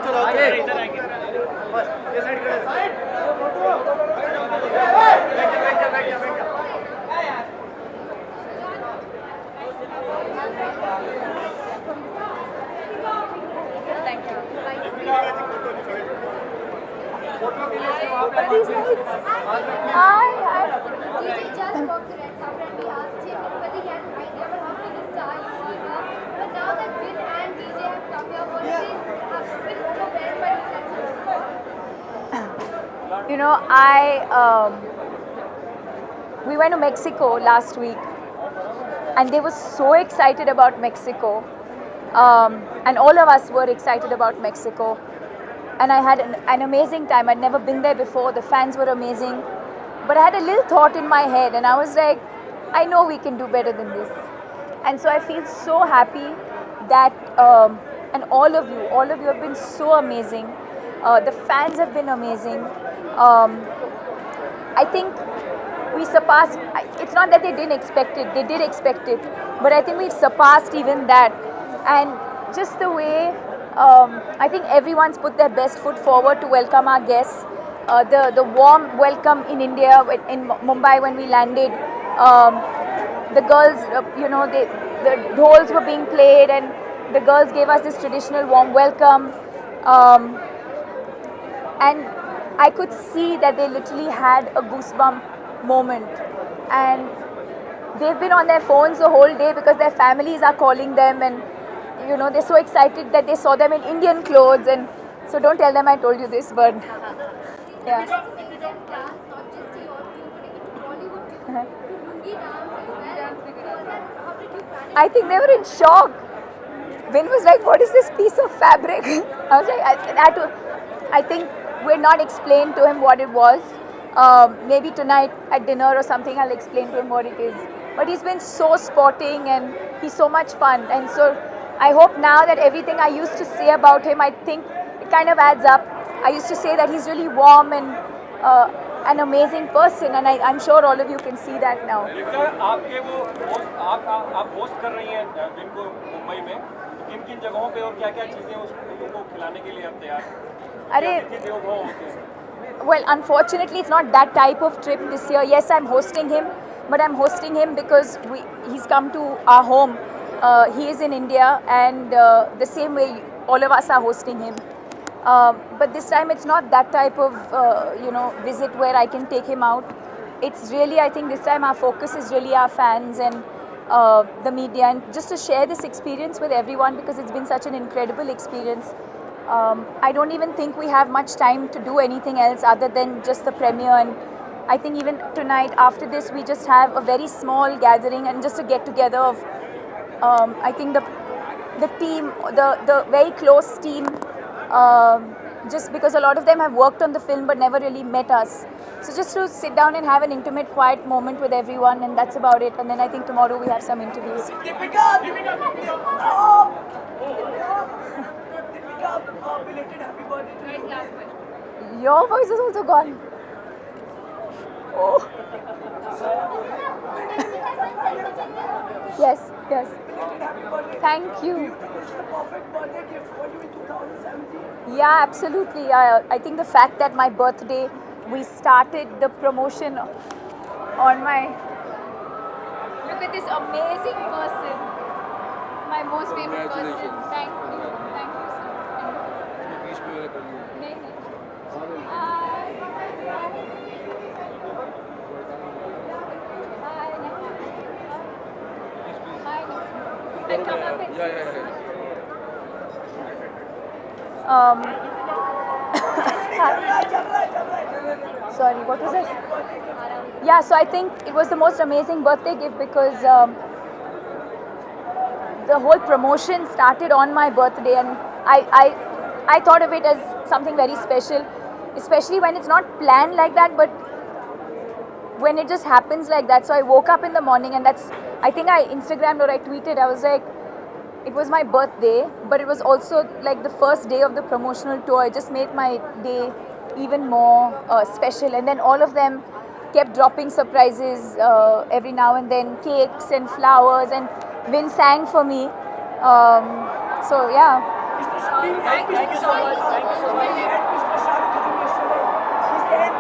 चलो इधर आएंगे बस ये साइड खड़े बैठ जा Thank you. DJ just walked the red carpet and we asked him whether he had no idea about how big a star you are. But now that Vin and DJ have come here, what have been overwhelmed by the You know, we went to Mexico last week, and they were so excited about Mexico, and all of us were excited about Mexico. And I had an amazing time. I'd never been there before. The fans were amazing, but I had a little thought in my head, and I was like, I know we can do better than this. And so I feel so happy that, and all of you have been so amazing. The fans have been amazing. I think we surpassed, it's not that they didn't expect it, they did expect it, but I think we've surpassed even that. And just the way, I think everyone's put their best foot forward to welcome our guests. The warm welcome in India, in Mumbai when we landed. The girls, the dhols were being played, and the girls gave us this traditional warm welcome. And I could see that they literally had a goosebump moment. And they've been on their phones the whole day because their families are calling them, and they're so excited that they saw them in Indian clothes. And so don't tell them I told you this, but yeah. I think they were in shock. Vin was like, what is this piece of fabric? I was like, I think we're not explained to him what it was. Maybe tonight at dinner or something I'll explain to him what it is. But he's been so sporting and he's so much fun. And so I hope now that everything I used to say about him, I think it kind of adds up. I used to say that he's really warm and an amazing person, and I'm sure all of you can see that now. आपके वो आप host कर रही हैं win को मुंबई में, किन किन जगहों पे और क्या क्या चीजें उसको खिलाने के लिए आप तैयार हैं? Well, unfortunately, it's not that type of trip this year. Yes, I'm hosting him, but I'm hosting him because he's come to our home. He is in India, and the same way all of us are hosting him. But this time it's not that type of visit where I can take him out. It's really, I think this time our focus is really our fans and the media, and just to share this experience with everyone because it's been such an incredible experience. I don't even think we have much time to do anything else other than just the premiere, and I think even tonight after this we just have a very small gathering and just a get together of I think the team, the very close team. Just because a lot of them have worked on the film but never really met us. So just to sit down and have an intimate, quiet moment with everyone, and that's about it. And then I think tomorrow we have some interviews. Deepika, belated happy birthday. Your voice is also gone. Oh. Yes. Thank you. This is the perfect birthday gift for you in 2017. Yeah, absolutely. I think the fact that my birthday, we started the promotion on my... Look at this amazing person. My most favorite person. Thank you. Thank you, sir. I'll come up and sorry, what was this? Yeah, so I think it was the most amazing birthday gift because the whole promotion started on my birthday, and I thought of it as something very special, especially when it's not planned like that, but when it just happens like that. So I woke up in the morning, and I think I Instagrammed or I tweeted, I was like, it was my birthday, but it was also like the first day of the promotional tour. It just made my day even more special. And then all of them kept dropping surprises every now and then, cakes and flowers, and Vin sang for me. So yeah. Thank you so much. Thank you so We much. had Mr. Shah Rukh Khan yesterday. He said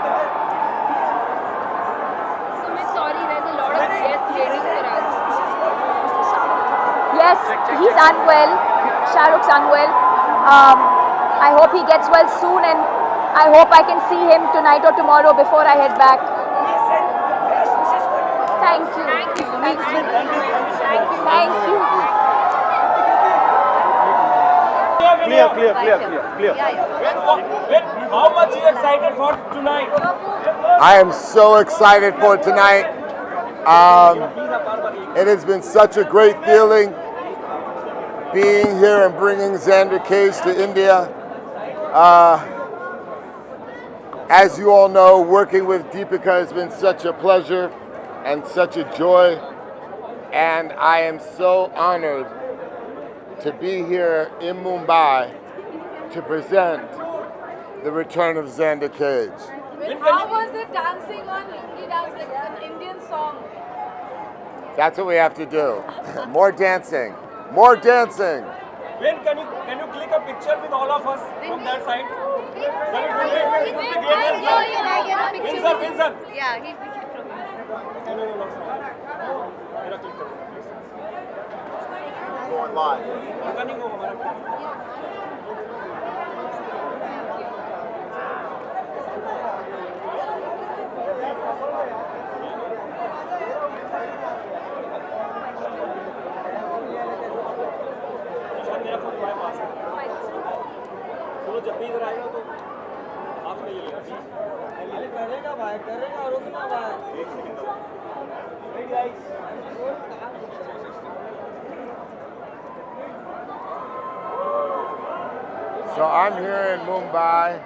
Sumit, sorry, there's a lot of guests waiting for us. Mr. Shah Rukh Khan. Yes, he's unwell. Shah Rukh's unwell. I hope he gets well soon, and I hope I can see him tonight or tomorrow before I head back. He said the best wishes for you. Thank you. Thank you. Thank you. Thank you. Thank you. Vin, how much are you excited for tonight? I am so excited for tonight. It has been such a great feeling being here and bringing Xander Cage to India. As you all know, working with Deepika has been such a pleasure and such a joy. And I am so honored to be here in Mumbai to present the return of Xander Cage. How was it dancing on Hindi dance, like an Indian song? That's what we have to do. More dancing. More dancing. Vin, can you click a picture with all of us from that side? Vin, sir. Yeah, he from No. मेरा click करो, please. Going live. पता नहीं वो हमारा मेरा phone तुम्हारे पास है चलो जब भी इधर आएगा तो आपने ले लेना करेगा भाई करेगा रुकना भाई एक second So I'm here in Mumbai.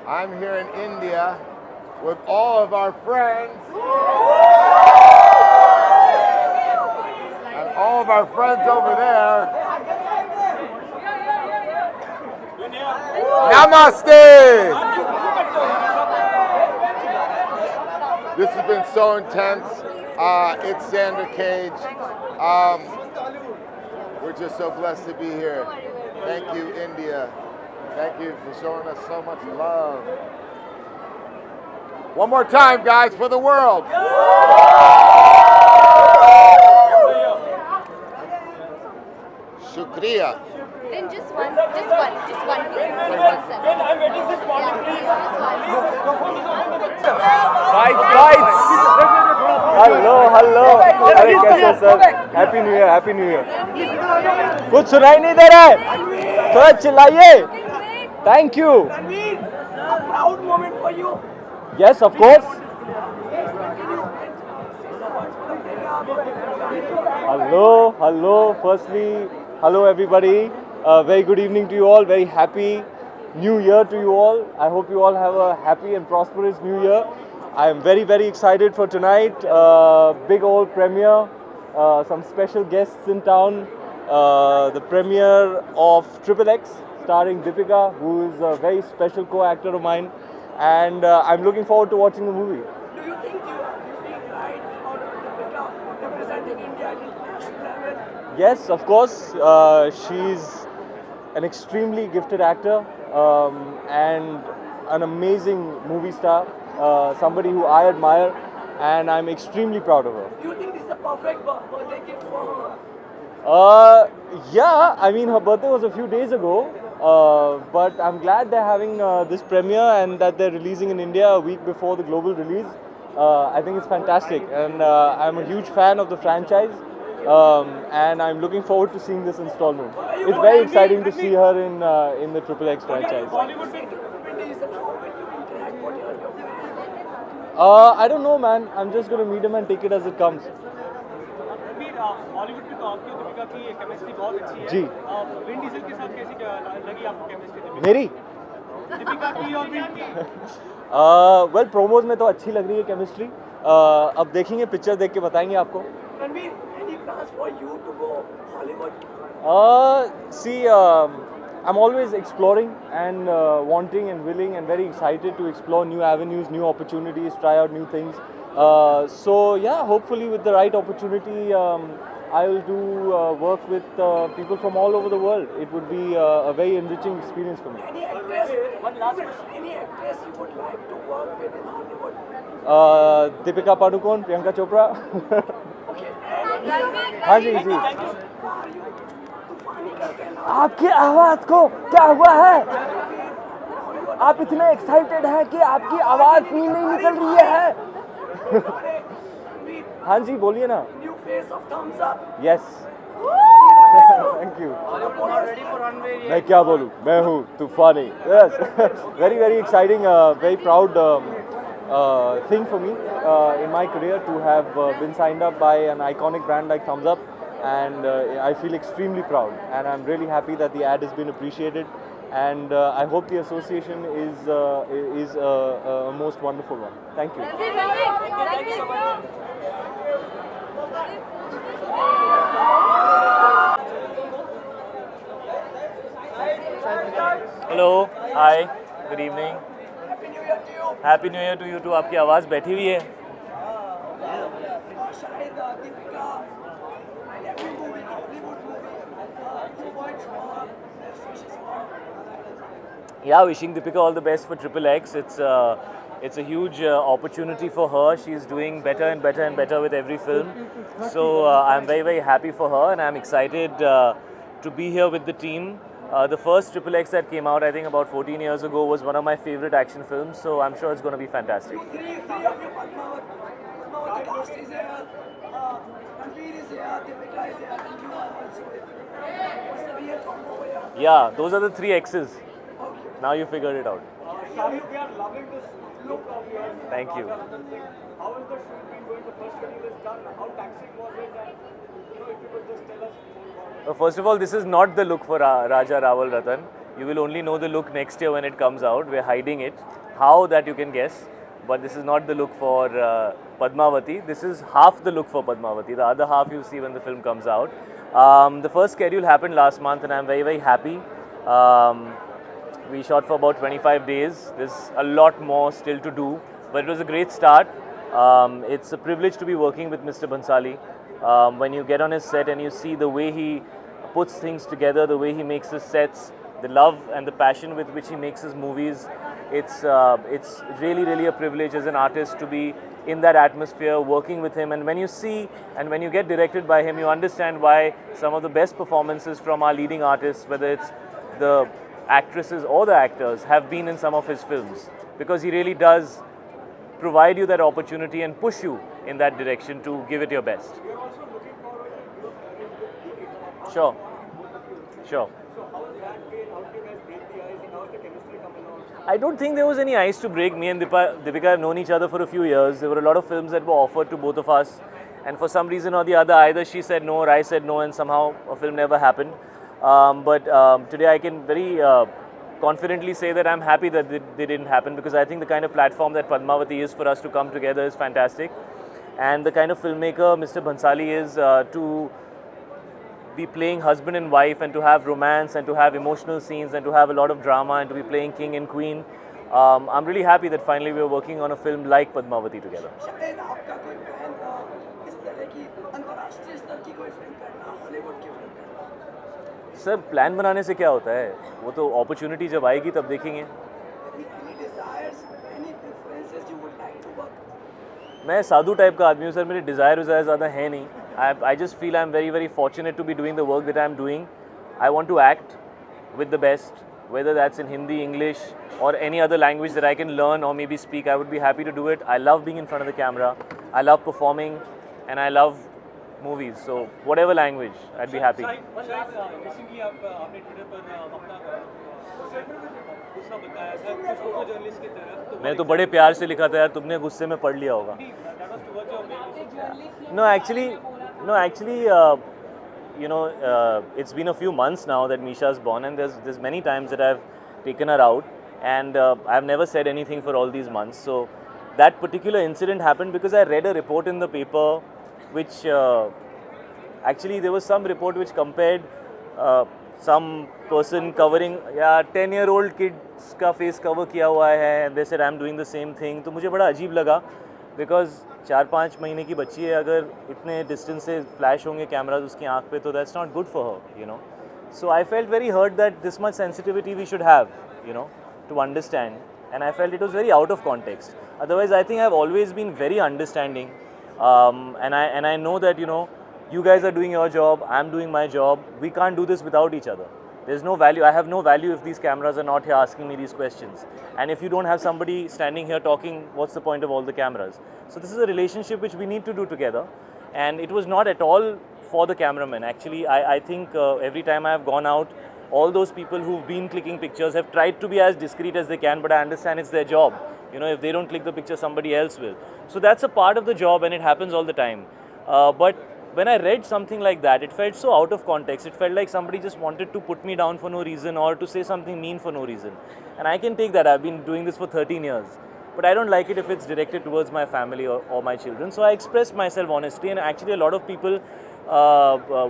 I'm here in India with all of our friends. And all of our friends over there. Namaste! This has been so intense. It's Xander Cage. We're just so blessed to be here. Thank you, India. Thank you for showing us so much love. One more time, guys, for the world. Shukriya. Then just one please. I'm waiting this morning, please. Guys. Hello अरे कैसे sir happy new year कुछ सुनाई नहीं दे रहा है थोड़ा चिल्लाइए thank you Ranveer, a proud moment for you. Yes of course hello firstly hello everybody very good evening to you all, very happy new year to you all. I hope you all have a happy and prosperous new year. I am very excited for tonight. Big old premiere, some special guests in town. The premiere of Triple X starring Deepika, who is a very special co-actor of mine, and I'm looking forward to watching the movie. Do you think you feel right for Deepika representing India at international level? Yes, of course. She's an extremely gifted actor and an amazing movie star. Somebody who I admire, and I'm extremely proud of her. Do you think this is a perfect birthday gift for her? Yeah, I mean her birthday was a few days ago, but I'm glad they're having this premiere and that they're releasing in India a week before the global release. I think it's fantastic, and I'm a huge fan of the franchise, and I'm looking forward to seeing this installment. It's very exciting to see her in the Triple X franchise. Bollywood with Vin Diesel, how will you interact? What are your plans? I don't know, man. I'm just gonna meet him and take it as it comes. Bollywood में तो आपकी और दीपिका की chemistry बहुत अच्छी है जी। Vin Diesel के साथ कैसी लगी आपको केमिस्ट्री मेरी दीपिका की और विन की वेल प्रोमोज में तो अच्छी लग रही है केमिस्ट्री अब देखेंगे पिक्चर देख के बताएंगे आपको Ranveer, any plans for you to go Hollywood? See, I'm always exploring and wanting and willing and very excited to explore new avenues, new opportunities, try out new things. So yeah, hopefully with the right opportunity, I will do work with people from all over the world. It would be a very enriching experience for me. Any actress? One last question. Any actress you would like to work with in Hollywood? Deepika Padukone, Priyanka Chopra. Okay. And हाँ जी जी. are you तूफानी करके ना? आपकी आवाज़ को क्या हुआ है? आप इतने एक्साइटेड हैं कि आपकी आवाज़ नहीं निकल रही है. हाँ जी बोलिए ना. New face of Thumbs Up. Yes. Thank you. मैं क्या बोलूँ, मैं हूँ तूफानी. Yes. Very very exciting, very proud thing for me in my career to have been signed up by an iconic brand like Thumbs Up, and I feel extremely proud, and I'm really happy that the ad has been appreciated, and I hope the association is a most wonderful one. Thank you. Thank you so much. Hello, hi, good evening. Happy New Year to you. Happy New Year to you too. आपकी आवाज़ बैठी हुई है. Shahid, Deepika, and every movie, Hollywood movie, 2 points for, best wishes for. Yeah, wishing Deepika all the best for Triple X. It's a huge opportunity for her. She's doing better and better and better with every film. So I'm very very happy for her, and I'm excited to be here with the team. The first Triple X that came out, I think about 14 years ago, was one of my favorite action films. So I'm sure it's going to be fantastic. Three of your Padmavati cast is here, Ranveer is here, Deepika is here, and you are also here. What's the real combo here? Yeah, those are the 3 X's. Now you figured it out. Shahid, we are loving this look of yours. Thank you. How is the shoot been going? The first schedule is done. How taxing was it? And if you could just tell us more about it. First of all, this is not the look for Raja Rawal Ratan. You will only know the look next year when it comes out. We're hiding it. How, that you can guess. But this is not the look for Padmavati. This is half the look for Padmavati. The other half you'll see when the film comes out. The first schedule happened last month, and I'm very very happy. We shot for about 25 days. There's a lot more still to do, but it was a great start. It's a privilege to be working with Mr. Bhansali. When you get on his set and you see the way he puts things together, the way he makes his sets, the love and the passion with which he makes his movies, it's really a privilege as an artist to be in that atmosphere, working with him. And when you see and when you get directed by him, you understand why some of the best performances from our leading artists, whether it's the actresses or the actors, have been in some of his films, because he really does provide you that opportunity and push you in that direction to give it your best. Sure. So how is that way? How did you guys break the ice and how is the chemistry coming on? I don't think there was any ice to break. Me and Deepika have known each other for a few years. There were a lot of films that were offered to both of us, and for some reason or the other, either she said no or I said no, and somehow a film never happened. But today I can very confidently say that I'm happy that they didn't happen, because I think the kind of platform that Padmavati is for us to come together is fantastic, and the kind of filmmaker Mr. Bhansali is to be playing husband and wife, and to have romance, and to have emotional scenes, and to have a lot of drama, and to be playing king and queen. I'm really happy that finally we're working on a film like Padmavati together. शायद आपका कोई plan इस तरह की अंतर्राष्ट्रीय स्तर की कोई फिल्म करना, हॉलीवुड की फिल्म करना? सर, प्लान बनाने से क्या होता है? वो तो अपॉर्चुनिटी जब आएगी तब देखेंगे. Any desires, any preferences you would like to work? मैं साधु टाइप का आदमी हूँ सर. मेरे डिज़ायर ज़्यादा है नहीं. I just feel I'm very very fortunate to be doing the work that I'm doing. I want to act with the best, whether that's in Hindi, English, or any other language that I can learn or maybe speak. I would be happy to do it. I love being in front of the camera. I love performing, and I love movies. So whatever language, I'd be happy. Recently आपने Twitter पर अपना गुस्सा बताया था कुछ photo journalist की तरफ, तो मैं तो बड़े प्यार से लिखा था यार, तुमने गुस्से में पढ़ लिया होगा. that was towards your mail. No, actually, it's been a few months now that Misha's born, and there's many times that I've taken her out, and I've never said anything for all these months. So that particular incident happened because I read a report in the paper, which actually there was some report which compared some person covering 10-year-old kids का face cover किया हुआ है, and they said I'm doing the same thing. तो मुझे बड़ा अजीब लगा. Because 4-5 महीने की बच्ची है, अगर इतने डिस्टेंस से फ्लैश होंगे कैमराज उसकी आंख पे, तो that's not good for her, you know. So I felt very hurt that this much sensitivity we should have, you know, to understand, and I felt it was very out of context. Otherwise, I think I've always been very understanding, and I know that, you know, you guys are doing your job, I'm doing my job. We can't do this without each other. There's no value. I have no value if these cameras are not here asking me these questions. And if you don't have somebody standing here talking, what's the point of all the cameras? So this is a relationship which we need to do together, and it was not at all for the cameraman. Actually, I think every time I have gone out, all those people who've been clicking pictures have tried to be as discreet as they can, but I understand it's their job. You know, if they don't click the picture, somebody else will. So that's a part of the job, and it happens all the time. But when I read something like that, it felt so out of context. It felt like somebody just wanted to put me down for no reason, or to say something mean for no reason. And I can take that. I've been doing this for 13 years. But I don't like it if it's directed towards my family or my children. So I expressed myself honestly, and actually a lot of people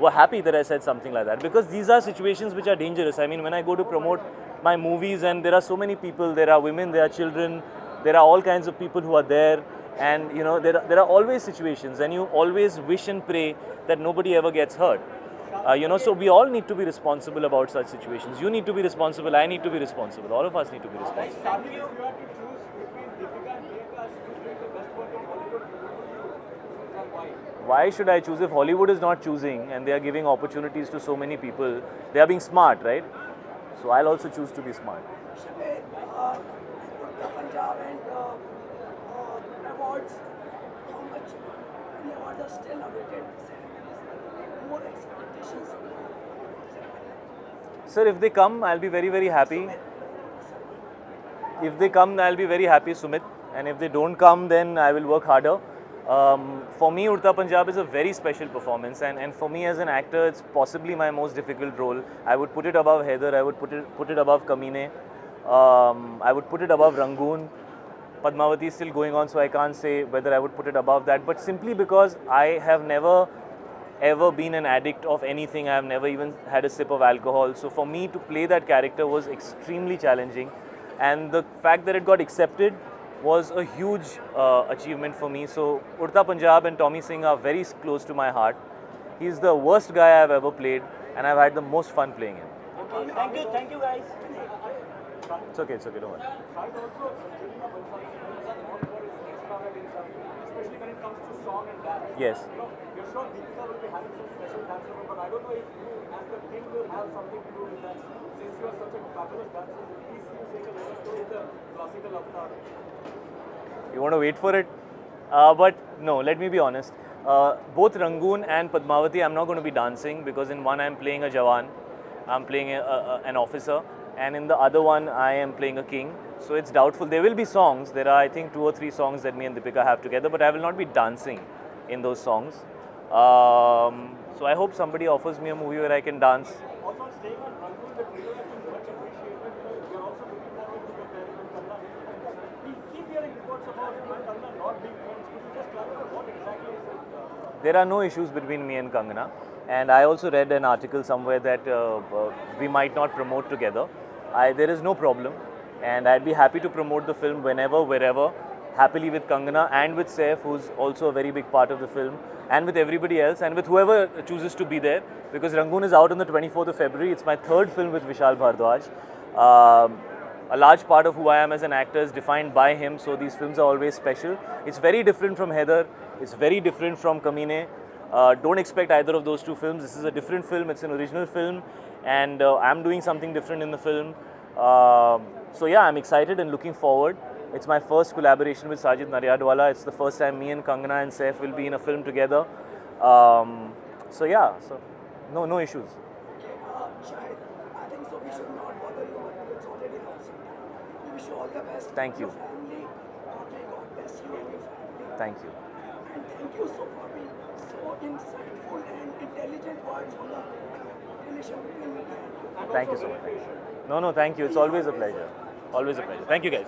were happy that I said something like that, because these are situations which are dangerous. I mean, when I go to promote my movies, and there are so many people, there are women, there are children, there are all kinds of people who are there, and you know, there are always situations, and you always wish and pray that nobody ever gets hurt. You know, so we all need to be responsible about such situations. You need to be responsible, I need to be responsible, all of us need to be responsible. Why should I choose if Hollywood is not choosing and they are giving opportunities to so many people? They are being smart, right? So I'll also choose to be smart. Shahid, Urta Punjab and awards, how much the awards are still awaited ceremonies, more expectations? Sir, if they come, I'll be very, very happy. If they come, I'll be very happy, Sumit. And if they don't come, then I will work harder. For me, Urta Punjab is a very special performance, and for me as an actor, it's possibly my most difficult role. I would put it above Heather, I would put it above Kamine, I would put it above Rangoon. Padmavati is still going on, so I can't say whether I would put it above that, but simply because I have never ever been an addict of anything. I have never even had a sip of alcohol. So for me to play that character was extremely challenging, and the fact that it got accepted was a huge achievement for me. So Urta Punjab and Tommy Singh are very close to my heart. He's the worst guy I've ever played, and I've had the most fun playing him. Thank you guys. It's okay, don't worry. Especially when it comes to song and dance. Yes. You're sure Deepika will be having some special dance number, but I don't know if you as the team will have something to do with that. Since you are such a fabulous dancer, please take a let us know the classical avatar. You want to wait for it? But no, let me be honest. Both Rangoon and Padmavati, I'm not going to be dancing, because in one I'm playing a Jawan, I'm playing an officer, and in the other one I am playing a king. So it's doubtful. There will be songs. There are, I think, 2 or 3 songs that me and Deepika have together, but I will not be dancing in those songs. So I hope somebody offers me a movie where I can dance. Also, staying on Rangoon, the trailer has been much appreciated. We are also looking forward to the pairing with Kanna. We keep hearing reports about you and Kanna not being friends. Could you just clarify what exactly is it? There are no issues between me and Kangana, and I also read an article somewhere that we might not promote together. There is no problem, and I'd be happy to promote the film whenever, wherever, happily with Kangana and with Saif, who's also a very big part of the film, and with everybody else, and with whoever chooses to be there, because Rangoon is out on the 24th of February. It's my 3rd film with Vishal Bhardwaj. A large part of who I am as an actor is defined by him, so these films are always special. It's very different from Heather, it's very different from Kamine. Don't expect either of those 2 films. This is a different film, it's an original film, and I'm doing something different in the film. So yeah, I'm excited and looking forward. It's my first collaboration with Sajid Naryadwala. It's the first time me and Kangana and Saif will be in a film together. So yeah, no issues. Shahid, I think so we should not bother you much, because it's already announced. We wish you all the best. Thank you. Your family, may God bless you and your family. Thank you. And thank you so for being so insightful and intelligent words on the relation between media and you. Thank you so much. No, thank you. It's always a pleasure. Always a pleasure. Thank you, guys.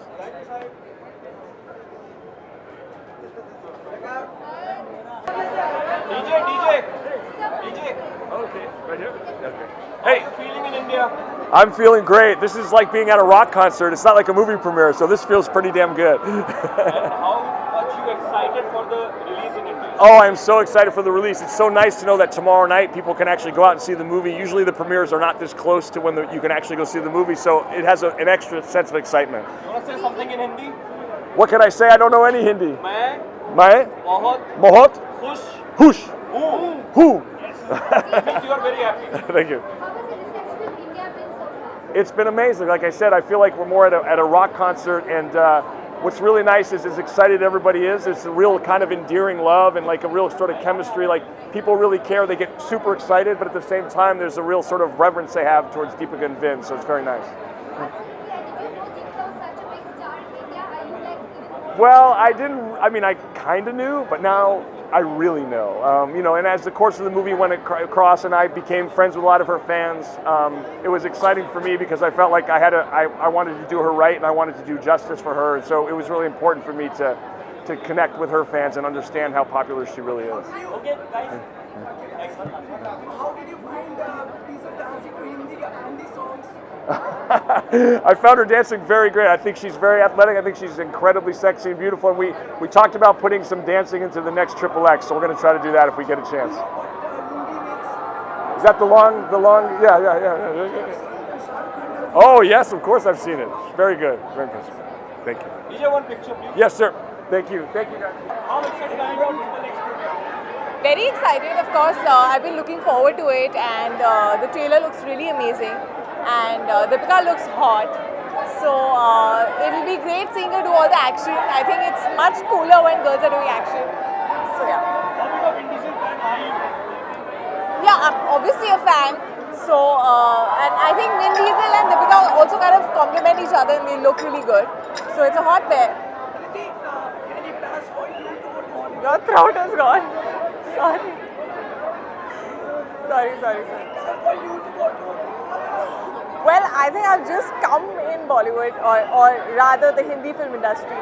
DJ. Okay, right here? Okay. Hey, Feeling in India. I'm feeling great. This is like being at a rock concert. It's not like a movie premiere, so this feels pretty damn good. And how much you excited excited for the release in India? Oh, I'm so excited for the release. It's so nice to know that tomorrow night people can actually go out and see the movie. Usually the premieres are not this close to when you can actually go see the movie, so it has an extra sense of excitement. You want to say something in Hindi? What can I say? I don't know any Hindi. मैं बहुत बहुत खुश खुश हूँ. हूँ. Who? Means you are very happy. Thank you. How was the reception in India been so far? It's been amazing. Like I said, I feel like we're more at a rock concert, and what's really nice is as excited everybody is. There's a real kind of endearing love and like a real sort of chemistry. Like people really care. They get super excited, but at the same time, there's a real sort of reverence they have towards Deepika and Vin. So it's very nice. Did you know Deepika was such a big star in India? Are you like even more? Well, I didn't. I mean, I kind of knew, but now I really know. You know, and as the course of the movie went across, and I became friends with a lot of her fans, it was exciting for me because I felt like I wanted to do her right, and I wanted to do justice for her. And so it was really important for me to connect with her fans and understand how popular she really is. Okay, guys. How did you find Lisa dancing to Hindi songs? I found her dancing very great. I think she's very athletic. I think she's incredibly sexy and beautiful. And we talked about putting some dancing into the next XXX, so we're going to try to do that if we get a chance. Is that the long? Yeah. Oh yes, of course I've seen it. Very good. Very impressive. Thank you. DJ, one picture, please. Yes, sir. Thank you. Thank you, guys. How excited are you about the next movie? Very excited, of course. I've been looking forward to it, and the trailer looks really amazing, and Deepika looks hot. So it'll be great seeing her do all the action. I think it's much cooler when girls are doing action. So yeah. How big a Vin Diesel fan are you? Yeah, I'm obviously a fan. So and I think Vin Diesel and Deepika also kind of complement each other, and they look really good. So it's a hot pair. Kriti, any plans for you to go to Hollywood? Your throat is gone. Sorry. Plans for you to go to Hollywood? Well, I think I've just come in Bollywood, or rather the Hindi film industry.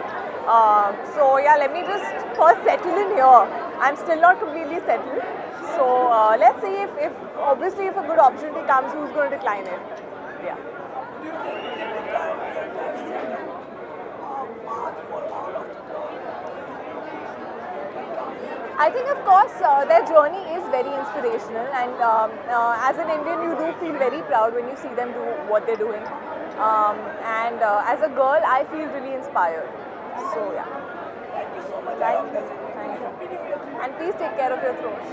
So yeah, let me just first settle in here. I'm still not completely settled. So let's see if obviously if a good opportunity comes, who's going to decline it? Yeah. Do you think Deepika and Priyanka have set a path for all of the I think, of course, their journey is very inspirational, and as an Indian, you do feel very proud when you see them do what they're doing. And as a girl, I feel really inspired. So yeah. Thank you so much. Thank you. And please take care of your throats.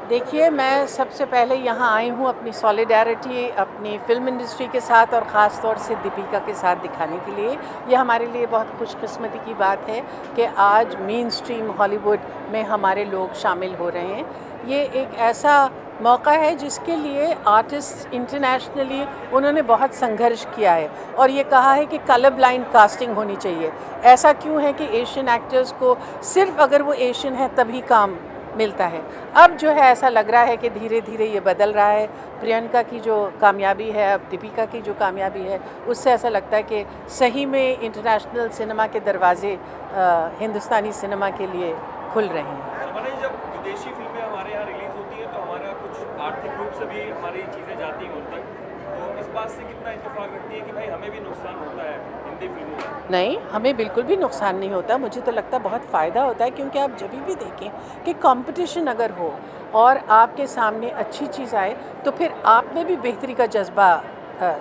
देखिए, मैं सबसे पहले यहाँ आई हूँ अपनी solidarity अपनी film industry के साथ और ख़ास तौर से दीपिका के साथ दिखाने के लिए। ये हमारे लिए बहुत खुशकिस्मती की बात है कि आज मेन स्ट्रीम हॉलीवुड में हमारे लोग शामिल हो रहे हैं। ये एक ऐसा मौका है जिसके लिए आर्टिस्ट इंटरनेशनली उन्होंने बहुत संघर्ष किया है और ये कहा है कि कलर ब्लाइंड कास्टिंग होनी चाहिए। ऐसा क्यों है कि एशियन एक्टर्स को सिर्फ अगर वो एशियन है तभी काम मिलता है। अब जो है ऐसा लग रहा है कि धीरे धीरे ये बदल रहा है। प्रियंका की जो कामयाबी है, अब दीपिका की जो कामयाबी है, उससे ऐसा लगता है कि सही में इंटरनेशनल सिनेमा के दरवाजे हिंदुस्तानी सिनेमा के लिए खुल रहे हैं। मैंने जब विदेशी फिल्में हमारे यहाँ रिलीज होती हैं तो हमारा कुछ आर्थिक रूप से भी हमारी चीज़ें जाती हैं उन तक, तो इस बात से कितना इत्तेफाक रखती है कि भाई हमें भी नुकसान होता है हिंदी फिल्मों में? नहीं, हमें बिल्कुल भी नुकसान नहीं होता। मुझे तो लगता है बहुत फ़ायदा होता है, क्योंकि आप जब भी देखें कि कंपटीशन अगर हो और आपके सामने अच्छी चीज़ आए तो फिर आप में भी बेहतरी का जज्बा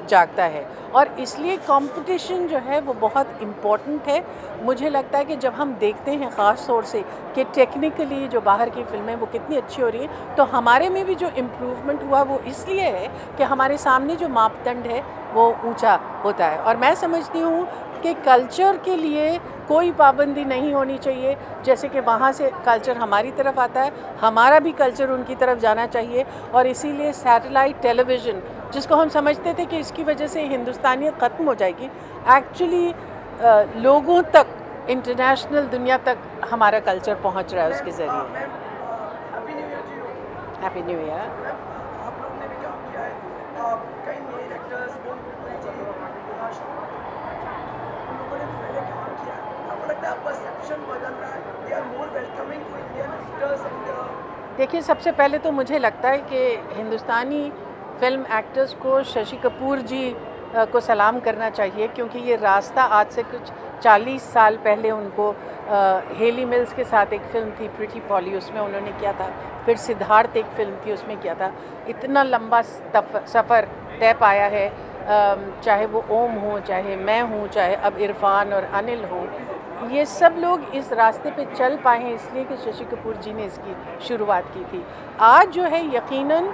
जागता है और इसलिए कंपटीशन जो है वो बहुत इम्पोर्टेंट है। मुझे लगता है कि जब हम देखते हैं ख़ास तौर से कि टेक्निकली जो बाहर की फ़िल्में वो कितनी अच्छी हो रही हैं, तो हमारे में भी जो इम्प्रूवमेंट हुआ वो इसलिए है कि हमारे सामने जो मापदंड है वो ऊंचा होता है। और मैं समझती हूँ कि कल्चर के लिए कोई पाबंदी नहीं होनी चाहिए। जैसे कि वहाँ से कल्चर हमारी तरफ आता है, हमारा भी कल्चर उनकी तरफ जाना चाहिए। और इसीलिए सैटेलाइट टेलीविज़न, जिसको हम समझते थे कि इसकी वजह से हिंदुस्तानियत ख़त्म हो जाएगी, एक्चुअली लोगों तक, इंटरनेशनल दुनिया तक हमारा कल्चर पहुँच रहा है उसके ज़रिए। Happy new year to you. Happy new year. आप लोग ने भी काम किया है, कई नए एक्टर्स लोगों ने भी पहले काम किया है। आपको लगता है परसेप्शन बदल रहा है, they are more welcoming to Indian actors and देखिए, सबसे पहले तो मुझे लगता है कि हिंदुस्तानी फिल्म एक्टर्स को शशि कपूर जी को सलाम करना चाहिए, क्योंकि ये रास्ता आज से कुछ 40 साल पहले उनको हेली मिल्स के साथ एक फ़िल्म थी प्रिटी पॉली, उसमें उन्होंने किया था। फिर सिद्धार्थ एक फ़िल्म थी, उसमें किया था। इतना लंबा सफ़र तय पाया है, चाहे वो ओम हो, चाहे मैं हूँ, चाहे अब इरफान और अनिल हो, ये सब लोग इस रास्ते पे चल पाए हैं इसलिए कि शशि कपूर जी ने इसकी शुरुआत की थी। आज जो है यकीनन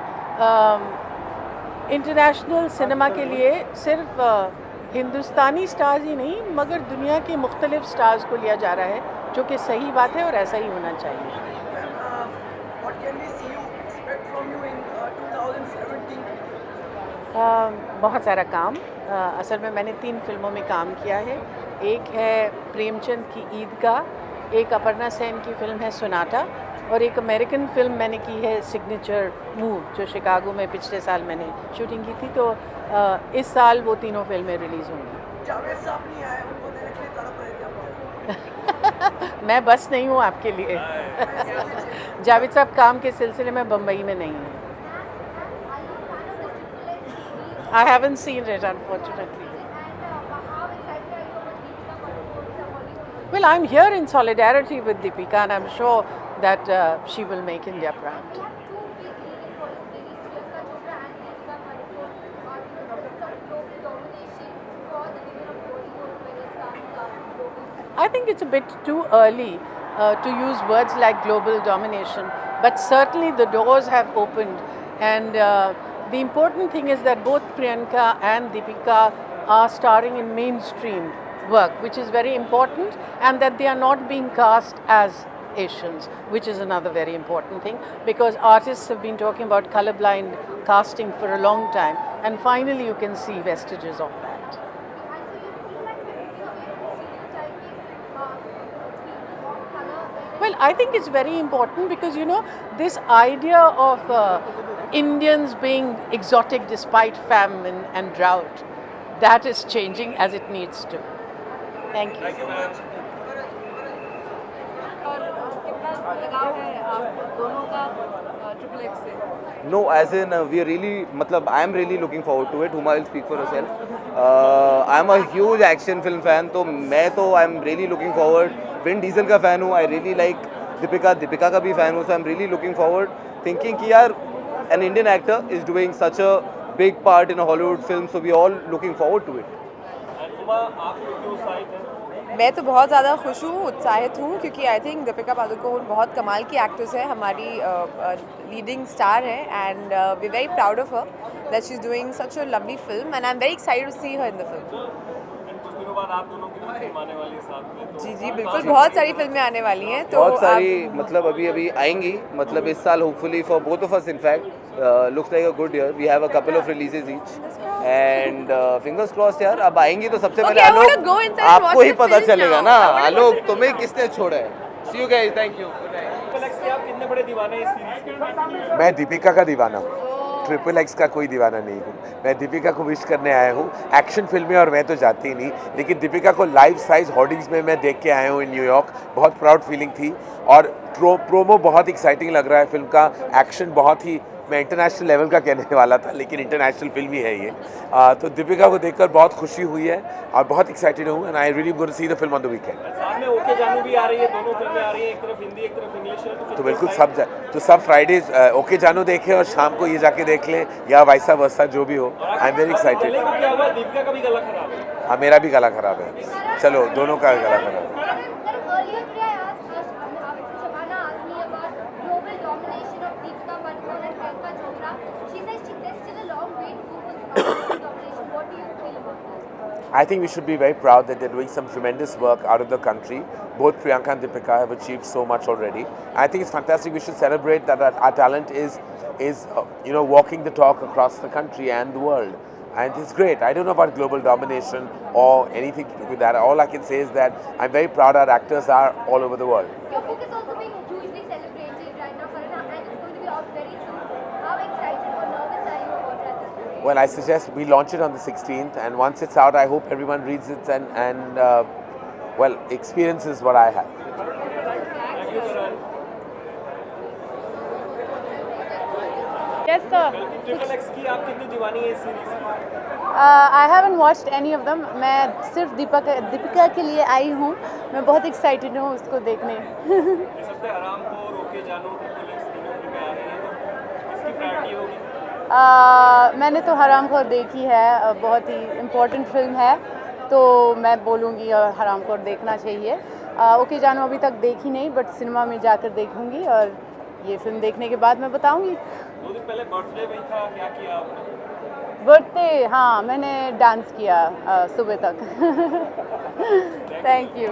इंटरनेशनल सिनेमा के लिए सिर्फ हिंदुस्तानी स्टार्स ही नहीं मगर दुनिया के मुख्तलिफ स्टार्स को लिया जा रहा है, जो कि सही बात है और ऐसा ही होना चाहिए। What can we see you expect from you in 2017? बहुत सारा काम। असल में मैंने 3 फिल्मों में काम किया है। एक है प्रेमचंद की ईदगाह, एक अपर्णा सेन की फिल्म है सोनाटा, और एक अमेरिकन फिल्म मैंने की है सिग्नेचर मूव, जो शिकागो में पिछले साल मैंने शूटिंग की थी। तो इस साल वो तीनों फिल्में रिलीज़ होंगी। जावेद साहब नहीं आए, उनको देने के लिए तड़प रहे थे आप। मैं बस नहीं हूँ आपके लिए। जावेद साहब काम के सिलसिले में बम्बई में नहीं हैं। I haven't seen it, unfortunately. Well, I'm here in solidarity with Deepika, and I'm sure that she will make India proud. I think it's a bit too early to use words like global domination, but certainly the doors have opened, and the important thing is that both Priyanka and Deepika are starring in mainstream work, which is very important, and that they are not being cast as Asians, which is another very important thing, because artists have been talking about colorblind casting for a long time, and finally you can see vestiges of that. Well, I think it's very important because, you know, this idea of Indians being exotic despite famine and drought, that is changing as it needs to. Thank you. No, as in we are really, matlab, I am really looking forward to it. Huma will speak for herself. I am a huge action film fan, तो मैं तो I am really looking forward. Vin Diesel का fan हूँ, I really like Deepika का भी fan हूँ, so I am really looking forward, thinking कि यार an Indian actor is doing such a big part in a Hollywood film, so we all looking forward to it. मैं तो बहुत ज़्यादा खुश हूँ, उत्साहित हूँ, क्योंकि आई थिंक दीपिका पादुकोण बहुत कमाल की एक्ट्रेस है, हमारी लीडिंग स्टार है, and we very proud of her that she is doing such a lovely film, and I am very excited to see her in the film. जी जी बिल्कुल, बहुत सारी फिल्में आने वाली हैं, तो बहुत सारी मतलब अभी आएंगी, मतलब इस साल hopefully for both of us, in fact looks like a good year, we have a couple of releases each, and fingers crossed यार। अब आएंगी तो सबसे पहले आलोक, आपको ही पता चलेगा ना आलोक तुम्हें किसने छोड़ा है। सी यू गाइस, थैंक यू। कितने बड़े दीवाने इस सीरीज के? मैं दीपिका का दीवाना हूँ, ट्रिपल एक्स का कोई दीवाना नहीं हूँ। मैं दीपिका को विश करने आया हूँ। एक्शन फिल्में और मैं तो जाती ही नहीं, लेकिन दीपिका को लाइव साइज होर्डिंग्स में मैं देख के आया हूँ इन न्यूयॉर्क। बहुत प्राउड फीलिंग थी, और प्रोमो बहुत एक्साइटिंग लग रहा है फिल्म का। एक्शन बहुत ही, मैं इंटरनेशनल लेवल का कहने वाला था, लेकिन इंटरनेशनल फिल्म ही है ये। तो दीपिका को देखकर बहुत खुशी हुई है और बहुत एक्साइटेड हूँ, and I really going to see the film on the weekend. साथ में ओके जानू भी आ रही है, दोनों फिल्में आ रही हैं, एक तरफ हिंदी एक तरफ इंग्लिश है, तो बिल्कुल सब फ्राइडे ओके जानू देखें और शाम को ये जाके देख लें, या वैसा वैसा जो भी हो। आई एम वेरी एक्साइटेड। दीपिका का भी गला खराब है। हाँ, मेरा भी गला खराब है, चलो दोनों का गला खराब है। I think we should be very proud that they're doing some tremendous work out of the country. Both Priyanka and Deepika have achieved so much already. I think it's fantastic. We should celebrate that our talent is walking the talk across the country and the world. And it's great. I don't know about global domination or anything to do with that. All I can say is that I'm very proud our actors are all over the world. Your book is also being hugely celebrated right now, Farana, and it's going to be out very soon. How excited or nervous are you about that? Well, I suggest we launch it on the 16th, and once it's out, I hope everyone reads it and experiences what I have. Yes, sir. Triple x की आप कितनी दीवानी है इस series की? I haven't watched any of them. मैं सिर्फ दीपिका के लिए आई हूँ. मैं बहुत एक्साइटेड हूँ उसको देखने. इस हफ्ते हराम को रोके जानो ट्रिपल एक्स तीनों फिल्में आ रही हैं, तो किसकी प्रायोरिटी होगी? मैंने तो हराम खोर देखी है. बहुत ही इम्पोर्टेंट फिल्म है, तो मैं बोलूँगी हराम खोर देखना चाहिए. ओके जानो अभी तक देखी नहीं, बट सिनेमा में जाकर देखूँगी और ये फिल्म देखने के बाद मैं बताऊँगी. 2 दिन पहले बर्थडे वही था, क्या किया आपने? बर्थडे, हाँ मैंने डांस किया सुबह तक. Thank you.